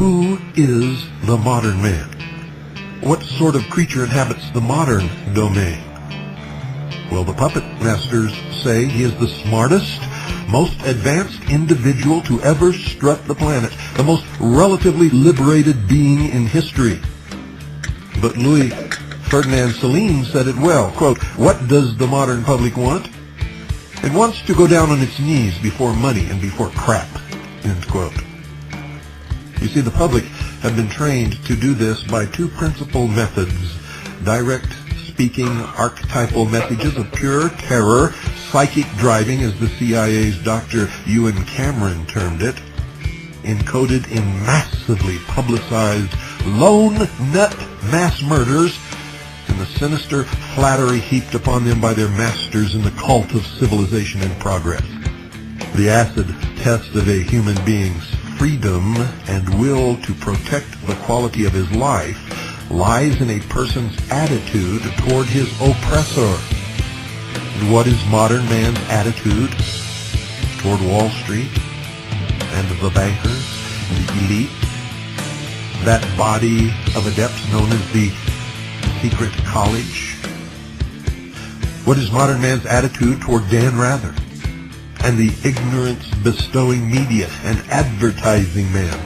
Who is the modern man? What sort of creature inhabits the modern domain? Well, the puppet masters say he is the smartest, most advanced individual to ever strut the planet, the most relatively liberated being in history. But Louis Ferdinand Celine said it well, quote, "What does the modern public want? It wants to go down on its knees before money and before crap," end quote. You see, the public have been trained to do this by two principal methods: direct speaking archetypal messages of pure terror, psychic driving, as the CIA's Dr. Ewen Cameron termed it, encoded in massively publicized lone nut mass murders, and the sinister flattery heaped upon them by their masters in the cult of civilization and progress. The acid test of a human being's freedom and will to protect the quality of his life lies in a person's attitude toward his oppressor. And what is modern man's attitude toward Wall Street and the bankers, the elite, that body of adepts known as the secret college? What is modern man's attitude toward Dan Rather and the ignorance-bestowing media and advertising man,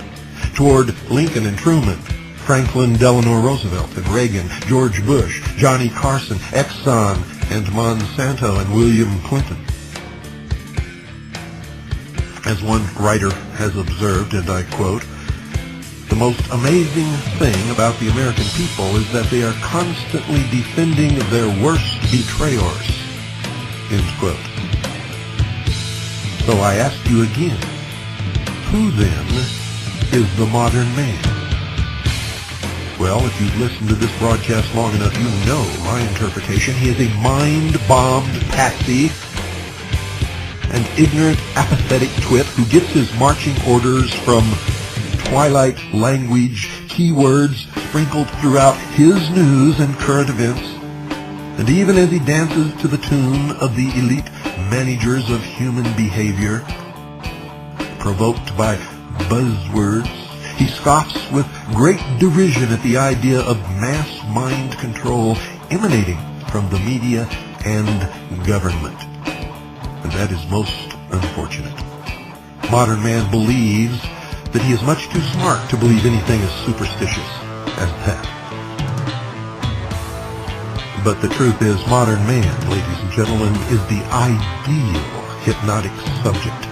toward Lincoln and Truman, Franklin Delano Roosevelt and Reagan, George Bush, Johnny Carson, Exxon and Monsanto, and William Clinton? As one writer has observed, and I quote, "The most amazing thing about the American people is that they are constantly defending their worst betrayers," end quote. So I ask you again, who then is the modern man? Well, if you've listened to this broadcast long enough, you know my interpretation. He is a mind-bombed patsy, an ignorant, apathetic twit who gets his marching orders from twilight language keywords sprinkled throughout his news and current events. And even as he dances to the tune of the elite managers of human behavior, provoked by buzzwords, he scoffs with great derision at the idea of mass mind control emanating from the media and government. And that is most unfortunate. Modern man believes that he is much too smart to believe anything as superstitious as that. But the truth is, modern man, ladies and gentlemen, is the ideal hypnotic subject,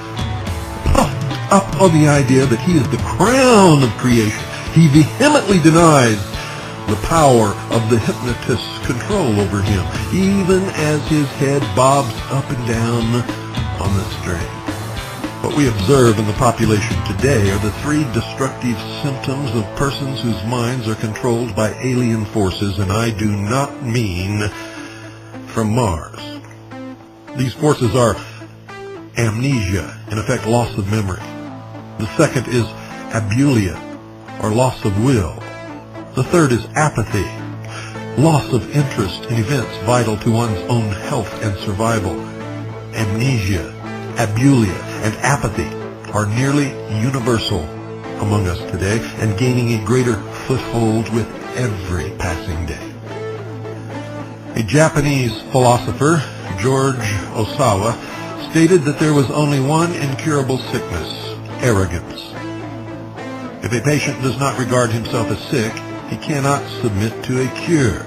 puffed up on the idea that he is the crown of creation. He vehemently denies the power of the hypnotist's control over him, even as his head bobs up and down on the string. What we observe in the population today are the three destructive symptoms of persons whose minds are controlled by alien forces, and I do not mean from Mars. These forces are amnesia, in effect loss of memory. The second is abulia, or loss of will. The third is apathy, loss of interest in events vital to one's own health and survival. Amnesia, abulia, and apathy are nearly universal among us today and gaining a greater foothold with every passing day. A Japanese philosopher, George Osawa, stated that there was only one incurable sickness: arrogance. If a patient does not regard himself as sick, he cannot submit to a cure.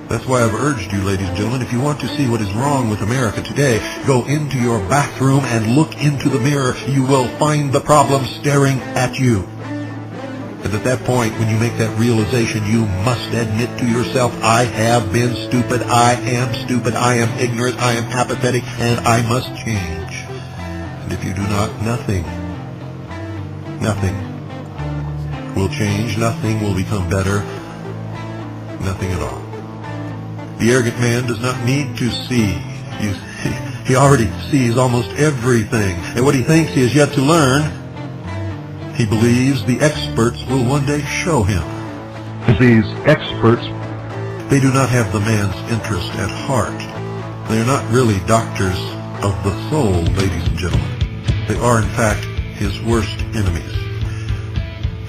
That's why I've urged you, ladies and gentlemen, if you want to see what is wrong with America today, go into your bathroom and look into the mirror. You will find the problem staring at you. And at that point, when you make that realization, you must admit to yourself, I have been stupid, I am ignorant, I am apathetic, and I must change. And if you do not, nothing will change, nothing will become better, nothing at all. The arrogant man does not need to see. He already sees almost everything. And what he thinks he has yet to learn, he believes the experts will one day show him. These experts, they do not have the man's interest at heart. They are not really doctors of the soul, ladies and gentlemen. They are, in fact, his worst enemies.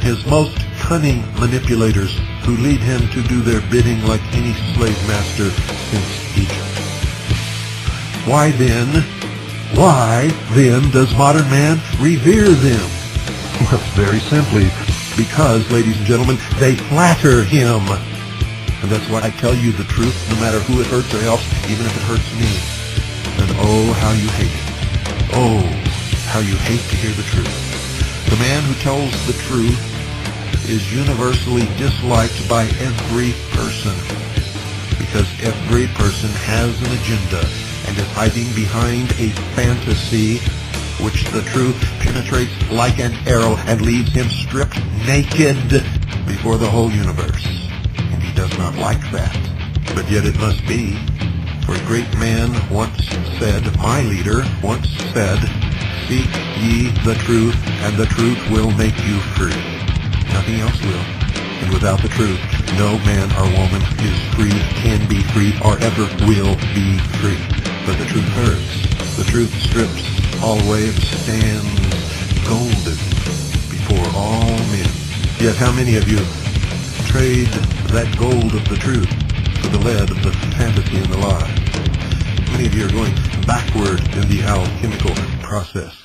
his most cunning manipulators who lead him to do their bidding like any slave master since Egypt. Why then does modern man revere them? Well, very simply, because, ladies and gentlemen, they flatter him. And that's why I tell you the truth, no matter who it hurts or helps, even if it hurts me. And oh, how you hate it. Oh, how you hate to hear the truth. The man who tells the truth is universally disliked by every person, because every person has an agenda and is hiding behind a fantasy which the truth penetrates like an arrow and leaves him stripped naked before the whole universe. And he does not like that. But yet it must be. For a great man once said, my leader once said, seek ye the truth, and the truth will make you free. Nothing else will. And without the truth, no man or woman is free, can be free, or ever will be free. But the truth hurts. The truth strips, always stands golden before all men. Yet how many of you trade that gold of the truth for the lead of the fantasy and the lie? Many of you are going backward in the alchemical process.